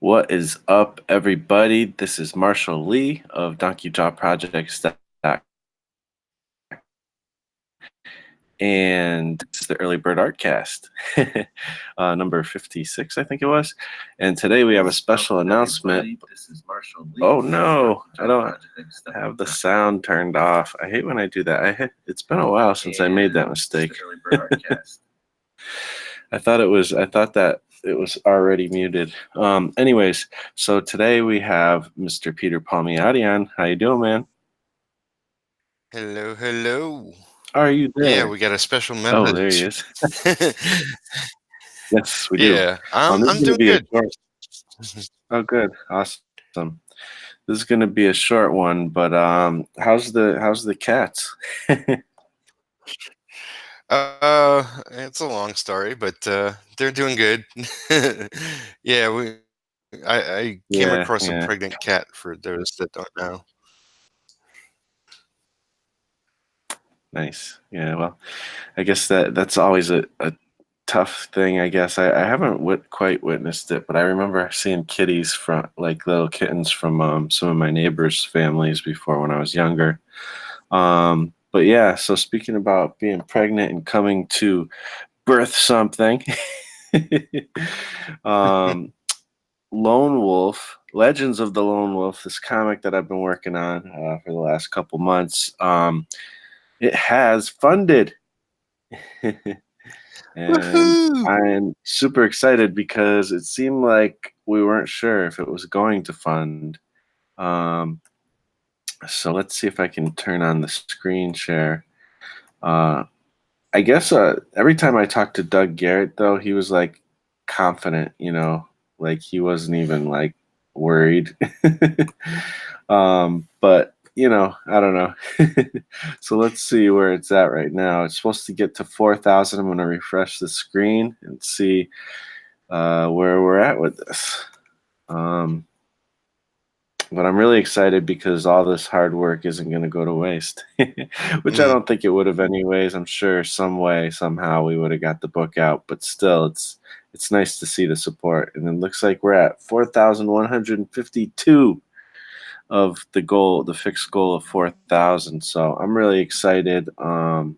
What is up, everybody? This is Marshall Lee of DonkeyJawProjects.com, and this is the Early Bird Artcast, number 56, I think it was. And today we have a special announcement. This is Marshall Lee. Oh no, I don't have the sound turned off. I hate when I do that. It's been a while since I made that mistake. I thought that it was already muted. Anyways, so today we have Mr. Peter Palmiotti on. How you doing, man? Hello, hello. Are you there? Yeah, we got a special message. Oh, there he is. Yes, we do. Yeah, I'm doing good. Oh, good, awesome. This is gonna be a short one, but how's the cats? It's a long story, but they're doing good. Yeah, I came across a pregnant cat, for those that don't know. Nice. Yeah, well, I guess that's always a tough thing, I guess. I haven't quite witnessed it, but I remember seeing kitties from, like, little kittens from some of my neighbors' families before when I was younger. But yeah, so speaking about being pregnant and coming to birth something, Lone Wolf, Legends of the Lone Wolf, this comic that I've been working on for the last couple months, it has funded. And I'm super excited because it seemed like we weren't sure if it was going to fund. So let's see if I can turn on the screen share. I guess every time I talked to Doug Garrett, though, he was like confident, like he wasn't even like worried. But I don't know. So let's see where it's at right now. It's supposed to get to 4,000. I'm going to refresh the screen and see where we're at with this. But I'm really excited because all this hard work isn't going to go to waste, which I don't think it would have anyways. I'm sure some way, somehow we would have got the book out, but still it's nice to see the support. And it looks like we're at 4,152 of the goal, the fixed goal of 4,000. So I'm really excited. Like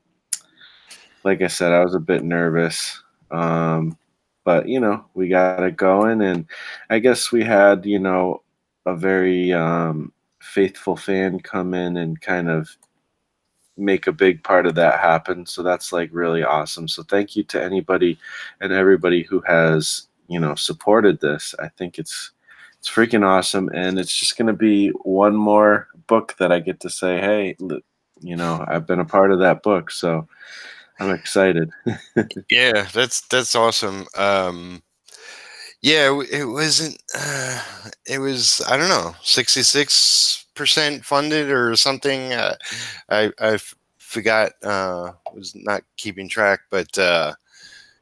I said, I was a bit nervous. But we got it going, and I guess we had, a very faithful fan come in and kind of make a big part of that happen. So that's like really awesome. So thank you to anybody and everybody who has, supported this. I think it's freaking awesome, and it's just going to be one more book that I get to say, hey, I've been a part of that book. So I'm excited. Yeah, that's awesome. Yeah, it wasn't. It was, I don't know, 66% funded or something. I forgot. Was not keeping track, but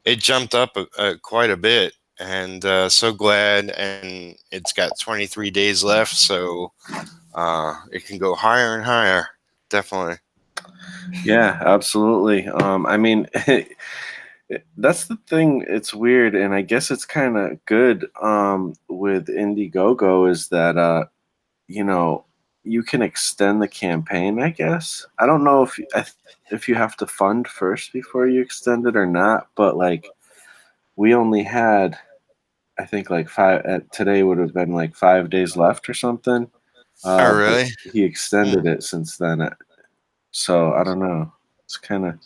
it jumped up quite a bit, and so glad. And it's got 23 days left, so it can go higher and higher. Definitely. Yeah, absolutely. I mean. That's the thing. It's weird, and I guess it's kind of good with Indiegogo is that you can extend the campaign. I guess I don't know if you have to fund first before you extend it or not, but like we only had, I think, like today would have been like 5 days left or something. Oh, really? But he extended it since then, so I don't know. It's kind of.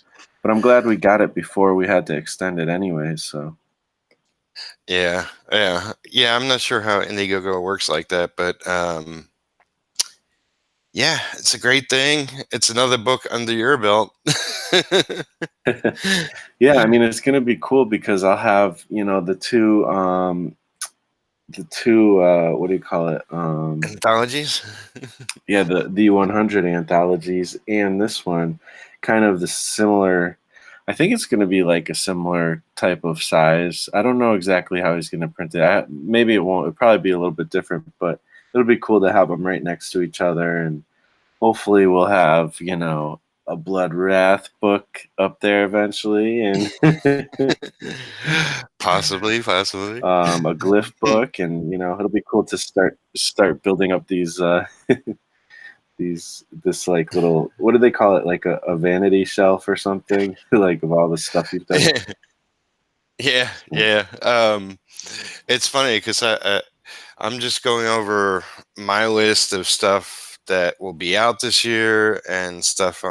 But I'm glad we got it before we had to extend it anyway. So. Yeah. I'm not sure how Indiegogo works like that, but yeah, it's a great thing. It's another book under your belt. Yeah, I mean it's gonna be cool because I'll have the two what do you call it, anthologies. Yeah, the 100 anthologies and this one, kind of the similar. I think it's going to be like a similar type of size. I don't know exactly how he's going to print it. Maybe it won't. It'll probably be a little bit different, but it'll be cool to have them right next to each other, and hopefully we'll have a Blood Wrath book up there eventually, and Possibly. a glyph book, and it'll be cool to start building up these this like little, what do they call it, like a vanity shelf or something, like of all the stuff you've done. Yeah, yeah. It's funny because I'm just going over my list of stuff that will be out this year and stuff,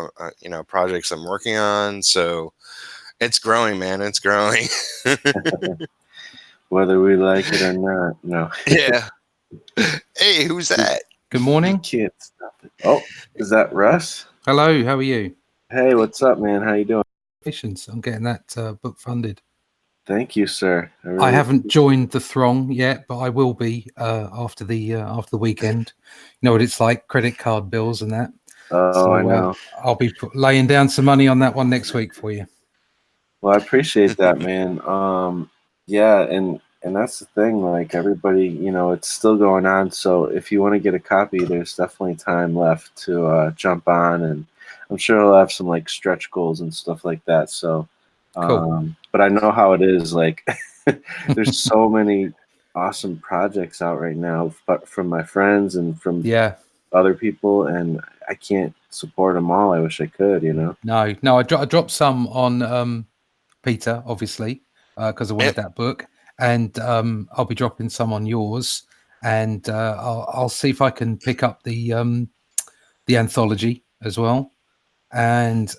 projects I'm working on. So it's growing, man. It's growing. Whether we like it or not. No, Yeah. Hey, who's that? Good you morning. can't stop it. Oh, is that Russ? Hello, how are you? Hey, what's up, man? How you doing? Congratulations on getting that book funded. Thank you, sir. I really haven't joined the throng yet, but I will be after the weekend. You know what it's like, credit card bills and that. Oh, I know. I'll be laying down some money on that one next week for you. Well, I appreciate that, man. Yeah, and that's the thing. Like everybody, it's still going on. So if you want to get a copy, there's definitely time left to jump on, and I'm sure it'll have some like stretch goals and stuff like that. So, Cool. but I know how it is. Like, there's so many awesome projects out right now, but from my friends and from Yeah. other people, and I can't support them all. I wish I could, No, I dropped some on Peter, obviously, because I wanted Yep. that book, and I'll be dropping some on yours, and I'll see if I can pick up the anthology as well. And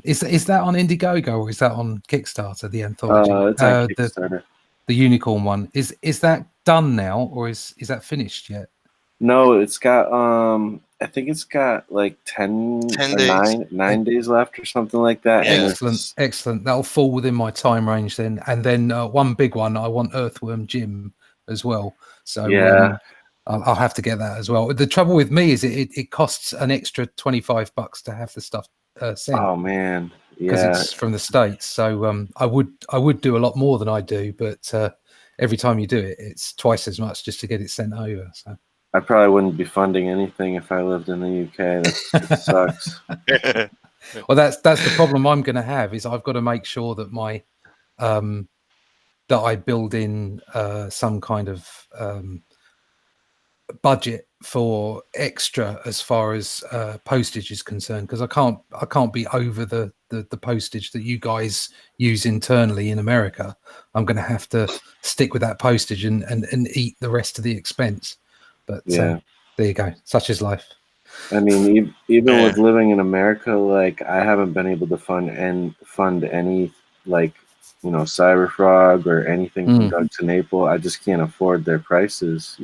is that on Indiegogo or is that on Kickstarter? The anthology, It's on Kickstarter. the unicorn one. Is that done now, or is that finished yet? No, it's got I think it's got like 10 10 or days. 9 days left or something like that. Yeah. And Excellent. That'll fall within my time range then. And then one big one, I want Earthworm Jim as well. So yeah. I'll have to get that as well. The trouble with me is it costs an extra $25 to have the stuff sent. Oh man. Because Yeah. it's from the States. So I would do a lot more than I do, but every time you do it, it's twice as much just to get it sent over. So I probably wouldn't be funding anything if I lived in the UK. It sucks. well, that's the problem I'm going to have is I've got to make sure that my that I build in some kind of budget for extra as far as postage is concerned, because I can't be over the postage that you guys use internally in America. I'm going to have to stick with that postage and eat the rest of the expense. But Yeah. there you go. Such is life. I mean, even Yeah. with living in America, like I haven't been able to fund any like Cyberfrog or anything from Doug to Naples. I just can't afford their prices,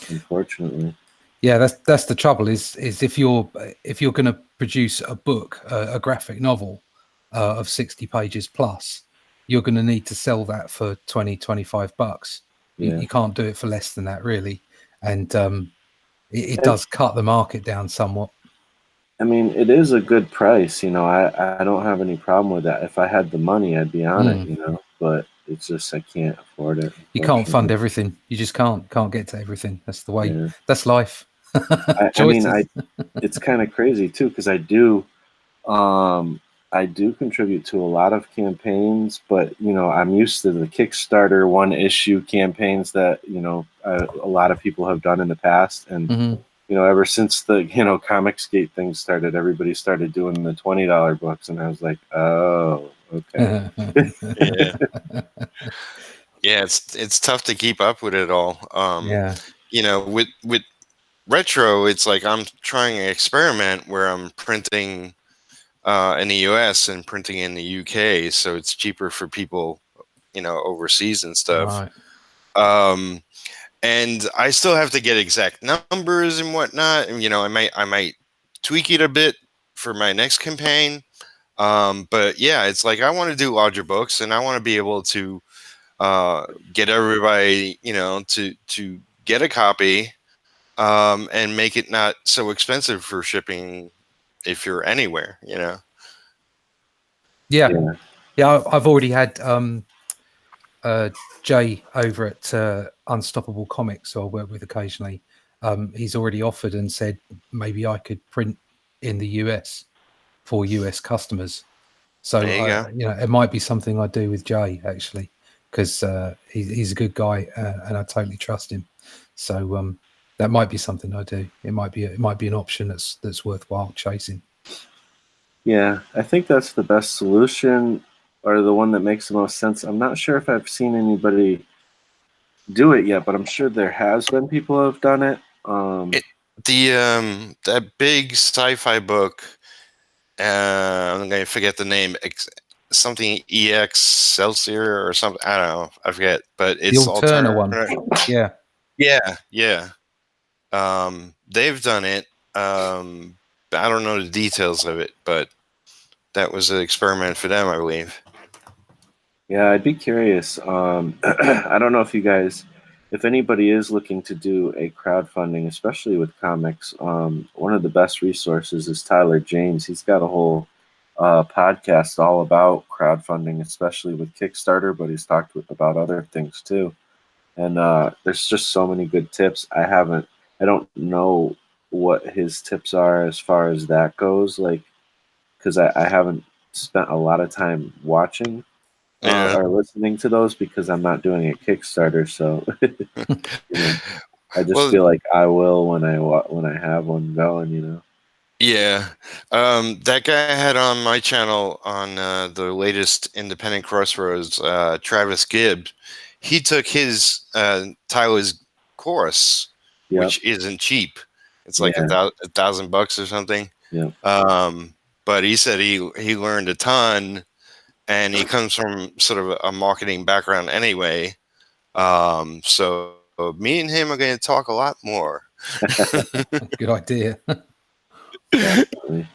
unfortunately. Yeah, that's the trouble. Is if you're going to produce a book, a graphic novel of 60 pages plus, you're going to need to sell that for $20-$25. Yeah. You can't do it for less than that, really, and it does cut the market down somewhat. I mean, it is a good price, I don't have any problem with that. If I had the money, I'd be on it, but it's just I can't afford it. You can't fund everything. You just can't get to everything. That's the way. Yeah. That's life. I mean, it's kind of crazy too, because I do contribute to a lot of campaigns, but I'm used to the Kickstarter one issue campaigns that a lot of people have done in the past, and ever since the Comicsgate thing started, everybody started doing the $20 books, and I was like, oh, okay. Yeah. Yeah, it's tough to keep up with it all. Yeah. With retro, it's like I'm trying an experiment where I'm printing in the US and printing in the UK, so it's cheaper for people, overseas and stuff. Right. And I still have to get exact numbers and whatnot. And I might tweak it a bit for my next campaign. But yeah, it's like I want to do larger books, and I want to be able to get everybody, to get a copy, and make it not so expensive for shipping if you're anywhere, Yeah. I've already had Jay over at Unstoppable Comics, who I work with occasionally. He's already offered and said maybe I could print in the US for US customers. So There you go. you know, it might be something I do with Jay actually, because he's a good guy and I totally trust him. So that might be something I do. It might be an option that's worthwhile chasing. Yeah, I think that's the best solution, or the one that makes the most sense. I'm not sure if I've seen anybody do it yet, but I'm sure there has been people who have done it. That big sci-fi book, I'm going to forget the name, something Excelsior or something. I don't know. I forget, but it's the Alterna one. Yeah. Yeah. They've done it. I don't know the details of it, but that was an experiment for them, I believe. Yeah, I'd be curious. I don't know if you guys, if anybody is looking to do a crowdfunding, especially with comics, one of the best resources is Tyler James. He's got a whole podcast all about crowdfunding, especially with Kickstarter, but he's talked about other things too. And there's just so many good tips. I don't know what his tips are as far as that goes, like, because I haven't spent a lot of time watching Yeah. or listening to those because I'm not doing a Kickstarter. So, you know, I just Well, feel like I will when I have one going. You know. yeah. That guy I had on my channel on the latest Independent Crossroads, Travis Gibbs. He took his Tyler's course, Yep. which isn't cheap. It's like Yeah. $1,000 or something. Yep. But he said he learned a ton, and he comes from sort of a marketing background anyway. So me and him are going to talk a lot more. Good idea. Definitely.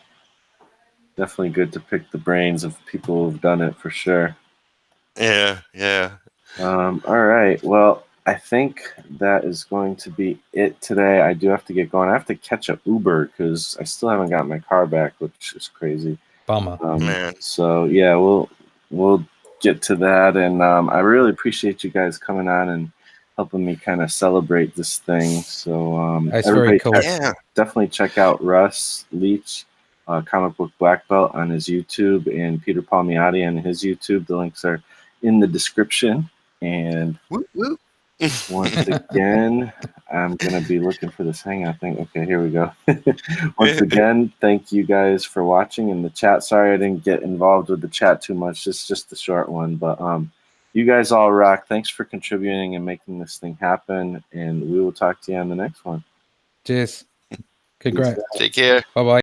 Definitely good to pick the brains of people who've done it for sure. Yeah. All right. Well, I think that is going to be it today. I do have to get going. I have to catch a Uber because I still haven't got my car back, which is crazy. Bummer. Man. So yeah, we'll get to that, and I really appreciate you guys coming on and helping me kind of celebrate this thing. So It's everybody very cool. Yeah. definitely check out Russ Leach, Comic Book Black Belt on his YouTube, and Peter Palmiotti on his YouTube. The links are in the description. And Whoop, whoop. once again, I'm going to be looking for this hangout thing. Okay, here we go. Once again, thank you guys for watching in the chat. Sorry I didn't get involved with the chat too much. It's just a short one. But you guys all rock. Thanks for contributing and making this thing happen. And we will talk to you on the next one. Cheers. Congrats. Take care. Bye-bye.